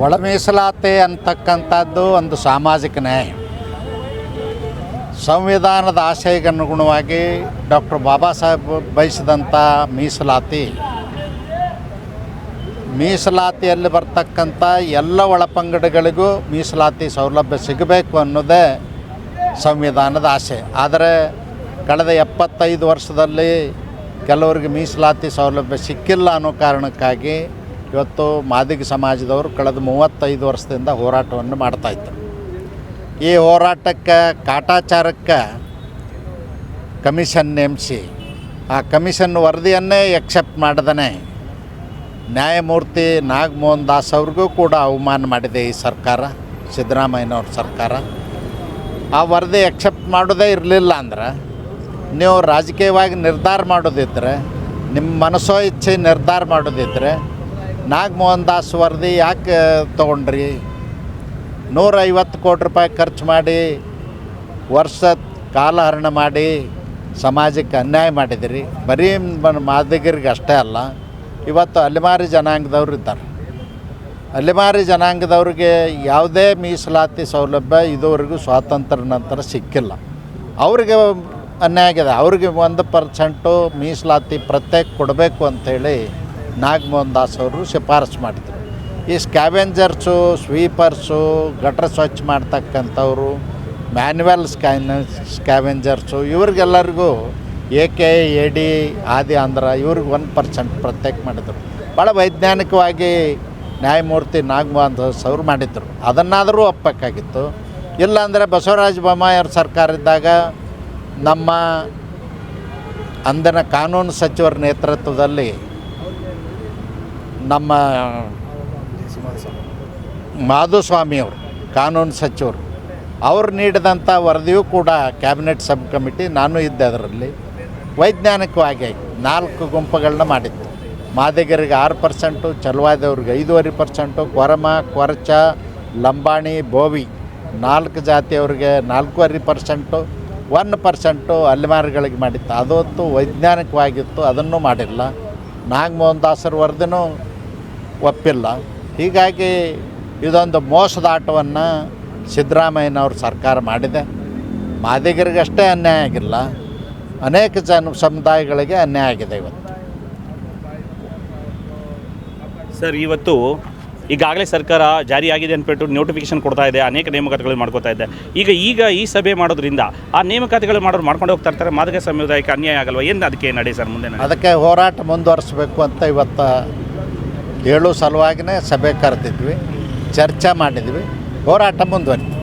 ಒಳ ಮೀಸಲಾತಿ ಅಂತಕ್ಕಂಥದ್ದು ಒಂದು ಸಾಮಾಜಿಕ ನ್ಯಾಯ. ಸಂವಿಧಾನದ ಆಶಯಕ್ಕನುಗುಣವಾಗಿ ಡಾಕ್ಟರ್ ಬಾಬಾ ಸಾಹೇಬ್ ಬಯಸಿದಂಥ ಮೀಸಲಾತಿಯಲ್ಲಿ ಬರ್ತಕ್ಕಂಥ ಎಲ್ಲ ಒಳಪಂಗಡಗಳಿಗೂ ಮೀಸಲಾತಿ ಸೌಲಭ್ಯ ಸಿಗಬೇಕು ಅನ್ನೋದೇ ಸಂವಿಧಾನದ ಆಶಯ. ಆದರೆ ಕಳೆದ 75 ವರ್ಷದಲ್ಲಿ ಕೆಲವರಿಗೆ ಮೀಸಲಾತಿ ಸೌಲಭ್ಯ ಸಿಕ್ಕಿಲ್ಲ ಅನ್ನೋ ಕಾರಣಕ್ಕಾಗಿ ಇವತ್ತು ಮಾದಿಗ ಸಮಾಜದವರು ಕಳೆದ 35 ವರ್ಷದಿಂದ ಹೋರಾಟವನ್ನು ಮಾಡ್ತಾಯಿದ್ರು. ಈ ಹೋರಾಟಕ್ಕೆ ಕಾಟಾಚಾರಕ್ಕೆ ಕಮಿಷನ್ ನೇಮಿಸಿ ಆ ಕಮಿಷನ್ ವರದಿಯನ್ನೇ ಎಕ್ಸೆಪ್ಟ್ ಮಾಡದೇ ನ್ಯಾಯಮೂರ್ತಿ ನಾಗಮೋಹನ್ ದಾಸ್ ಅವ್ರಿಗೂ ಕೂಡ ಅವಮಾನ ಮಾಡಿದೆ ಈ ಸರ್ಕಾರ, ಸಿದ್ದರಾಮಯ್ಯನವ್ರ ಸರ್ಕಾರ. ಆ ವರದಿ ಎಕ್ಸೆಪ್ಟ್ ಮಾಡೋದೇ ಇರಲಿಲ್ಲ ಅಂದ್ರೆ, ನೀವು ರಾಜಕೀಯವಾಗಿ ನಿರ್ಧಾರ ಮಾಡೋದಿದ್ದರೆ, ನಿಮ್ಮ ಮನಸ್ಸೋ ಇಚ್ಛೆ ನಿರ್ಧಾರ ಮಾಡೋದಿದ್ದರೆ ನಾಗಮೋಹನ್ ದಾಸ್ ವರದಿ ಯಾಕೆ ತೊಗೊಂಡ್ರಿ? 150 ಕೋಟಿ ರೂಪಾಯಿ ಖರ್ಚು ಮಾಡಿ ವರ್ಷ ಕಾಲಹರಣ ಮಾಡಿ ಸಮಾಜಕ್ಕೆ ಅನ್ಯಾಯ ಮಾಡಿದಿರಿ. ಬರೀ ಮಾದಿಗರಿಗೆ ಅಷ್ಟೇ ಅಲ್ಲ, ಇವತ್ತು ಅಲೆಮಾರಿ ಜನಾಂಗದವ್ರು ಇದ್ದಾರೆ. ಅಲೆಮಾರಿ ಜನಾಂಗದವ್ರಿಗೆ ಯಾವುದೇ ಮೀಸಲಾತಿ ಸೌಲಭ್ಯ ಇದುವರೆಗೂ ಸ್ವಾತಂತ್ರ್ಯ ನಂತರ ಸಿಕ್ಕಿಲ್ಲ. ಅವ್ರಿಗೆ ಅನ್ಯಾಯ ಆಗಿದೆ. ಅವ್ರಿಗೆ 1% ಮೀಸಲಾತಿ ಪ್ರತ್ಯೇಕ ಕೊಡಬೇಕು ಅಂಥೇಳಿ ನಾಗಮೋಹನ್ ದಾಸ್ ಅವರು ಶಿಫಾರಸು ಮಾಡಿದರು. ಈ ಸ್ಕ್ಯಾವೆಂಜರ್ಸು, ಸ್ವೀಪರ್ಸು, ಗಟ್ರ ಸ್ವಚ್ಛ ಮಾಡ್ತಕ್ಕಂಥವ್ರು, ಮ್ಯಾನ್ಯುವಲ್ ಸ್ಕ್ಯಾವೆಂಜರ್ಸು, ಇವ್ರಿಗೆಲ್ಲರಿಗೂ AD ಆದಿ ಆಂಧ್ರ ಇವ್ರಿಗೆ 1% ಪ್ರತ್ಯೇಕ ಮಾಡಿದರು. ಭಾಳ ವೈಜ್ಞಾನಿಕವಾಗಿ ನ್ಯಾಯಮೂರ್ತಿ ನಾಗಮೋಹನ್ ದಾಸ್ ಅವರು ಮಾಡಿದರು. ಅದನ್ನಾದರೂ ಒಪ್ಪಬೇಕಾಗಿತ್ತು. ಇಲ್ಲಾಂದರೆ ಬಸವರಾಜ ಬೊಮ್ಮಾಯಿಯವ್ರ ಸರ್ಕಾರ ಇದ್ದಾಗ ನಮ್ಮ ಅಂದಿನ ಕಾನೂನು ಸಚಿವರ ನೇತೃತ್ವದಲ್ಲಿ ನಮ್ಮ ಮಾಧುಸ್ವಾಮಿಯವರು ಕಾನೂನು ಸಚಿವರು ಅವರು ನೀಡಿದಂಥ ವರದಿಯೂ ಕೂಡ ಕ್ಯಾಬಿನೆಟ್ ಸಬ್ ಕಮಿಟಿ, ನಾನು ಇದ್ದೆ ಅದರಲ್ಲಿ, ವೈಜ್ಞಾನಿಕವಾಗಿ 4 ಗುಂಪುಗಳನ್ನ ಮಾಡಿತ್ತು. ಮಾದಿಗರಿಗೆ 6%, ಚಲವಾದವ್ರಿಗೆ 5.5%, ಕೊರಮ, ಕೊರಚ, ಲಂಬಾಣಿ, ಬೋವಿ 4 ಜಾತಿಯವ್ರಿಗೆ 4.5%, 1% ಅಲೆಮಾರಿಗಳಿಗೆ ಮಾಡಿತ್ತು. ಅದೊಂದು ವೈಜ್ಞಾನಿಕವಾಗಿತ್ತು, ಅದನ್ನು ಮಾಡಿಲ್ಲ. ನಾಗಮೋಹನ್ ದಾಸರ ವರದಿನೂ ಒಪ್ಪಿಲ್ಲ. ಹೀಗಾಗಿ ಇದೊಂದು ಮೋಸದ ಆಟವನ್ನು ಸಿದ್ದರಾಮಯ್ಯನವ್ರ ಸರ್ಕಾರ ಮಾಡಿದೆ. ಮಾದಿಗರಿಗಷ್ಟೇ ಅನ್ಯಾಯ ಆಗಿಲ್ಲ, ಅನೇಕ ಸಮುದಾಯಗಳಿಗೆ ಅನ್ಯಾಯ ಆಗಿದೆ ಇವತ್ತು. ಸರ್, ಇವತ್ತು ಈಗಾಗಲೇ ಸರ್ಕಾರ ಜಾರಿಯಾಗಿದೆ ಅಂದ್ಬಿಟ್ಟು ನೋಟಿಫಿಕೇಶನ್ ಕೊಡ್ತಾ ಇದೆ, ಅನೇಕ ನೇಮಕಾತಿಗಳು ಮಾಡ್ಕೋತಾ ಇದೆ. ಈಗ ಈ ಸಭೆ ಮಾಡೋದ್ರಿಂದ ಆ ನೇಮಕಾತಿಗಳು ಮಾಡೋರು ಮಾಡ್ಕೊಂಡು ಹೋಗ್ತಾ ಇರ್ತಾರೆ. ಮಾದಿಗ ಸಮುದಾಯಕ್ಕೆ ಅನ್ಯಾಯ ಆಗಲ್ವ? ಏನು ಅದಕ್ಕೆ ನಡೆ ಸರ್ ಮುಂದೆ? ಅದಕ್ಕೆ ಹೋರಾಟ ಮುಂದುವರಿಸಬೇಕು ಅಂತ ಇವತ್ತು ಹೇಳೋ ಸಲುವಾಗಿಯೇ ಸಭೆ ಕರೆದಿದ್ವಿ, ಚರ್ಚೆ ಮಾಡಿದ್ವಿ, ಹೋರಾಟ ಮುಂದುವರಿತು.